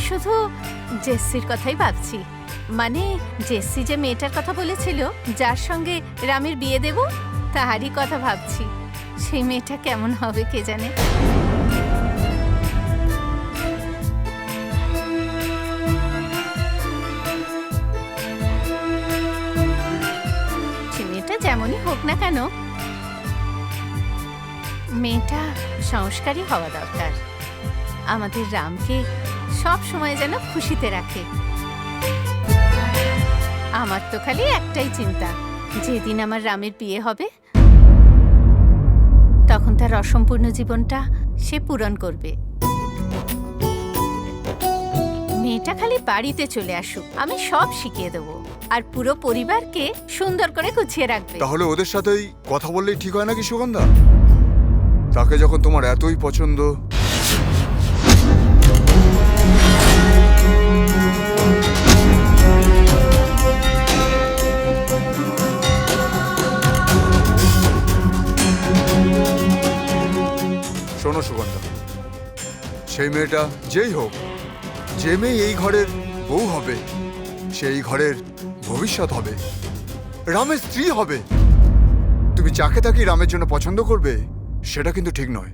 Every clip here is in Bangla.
শুধু জেসির কথাই ভাবছি। মানে জেসি যে মেয়েটার কথা বলেছিল যার সঙ্গে রামের বিয়ে দেব, তাহারই কথা ভাবছি। সেই মেয়েটা কেমন হবে কে জানে। সে মেয়েটা যেমনই হোক না কেন, মেয়েটা সংস্কারী হওয়া দরকার। আমাদের রামকে সব সময় যেন খুশিতে রাখে। আমার তো খালি একটাই চিন্তা, যেদিন আমার রামের বিয়ে হবে তখন তার অসম্পূর্ণ জীবনটা সে পূরণ করবে। মেয়েটা খালি বাড়িতে চলে আসুক, আমি সব শিখিয়ে দেবো, আর পুরো পরিবারকে সুন্দর করে গুছিয়ে রাখবে। তাহলে ওদের সাথেই কথা বললেই ঠিক হয় নাকি সুগন্ধা? তাকে যখন তোমার এতই পছন্দ, শোনো সুগন্ধা, সেই মেয়েটা যেই হোক, যে মেয়ে এই ঘরের বউ হবে, সেই ঘরের ভবিষ্যৎ হবে, রামের স্ত্রী হবে। তুমি যাকে তাকে রামের জন্য পছন্দ করবে সেটা কিন্তু ঠিক নয়।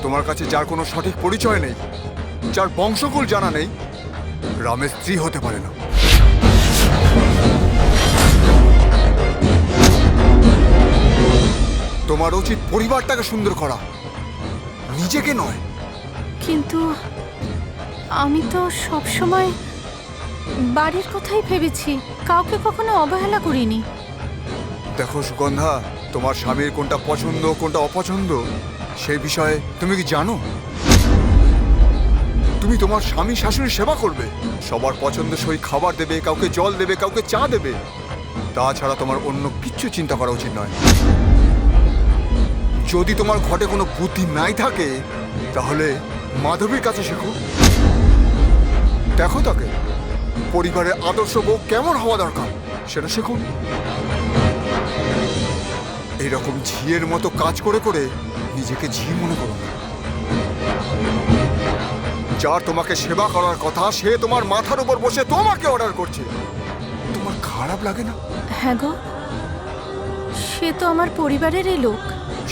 তোমার কাছে যার কোনো সঠিক পরিচয় নেই, যার বংশকুল জানা নেই, রামের স্ত্রী হতে পারে না। তোমার উচিত পরিবারটাকে সুন্দর করা, নিজেকে নয়। কিন্তু আমি তো সব সময় বাড়ির কথাই ভেবেছি, কাউকে কখনো অবহেলা করিনি। দেখো সুগন্ধা, তোমার স্বামীর কোনটা পছন্দ কোনটা অপছন্দ সেই বিষয়ে তুমি কি জানো? তুমি তোমার স্বামী শাশুড়ির সেবা করবে, সবার পছন্দসই খাবার দেবে, কাউকে জল দেবে, কাউকে চা দেবে। তাছাড়া তোমার অন্য কিচ্ছু চিন্তা করা উচিত নয়। যদি তোমার ঘটে কোনো বুদ্ধি নাই থাকে তাহলে মাধবীর কাছে শেখো। দেখো তাকে পরিবারের আদর্শ বউ কেমন হওয়া দরকার সেটা শেখো। এইরকম ঝিয়ের মতো কাজ করে করে নিজেকে ঝি মনে করো না। যার তোমাকে সেবা করার কথা সে তোমার মাথার উপর বসে তোমাকে অর্ডার করছে, তোমার খারাপ লাগে না? হ্যাঁ গো, সে তো আমার পরিবারেরই লোক।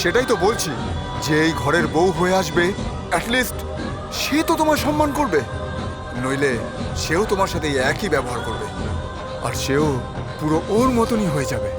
সেটাই তো বলছি, যে এই ঘরের বউ হয়ে আসবে অ্যাটলিস্ট সে তো তোমার সম্মান করবে, নইলে সেও তোমার সাথে একই ব্যবহার করবে, আর সেও পুরো ওর মতনই হয়ে যাবে।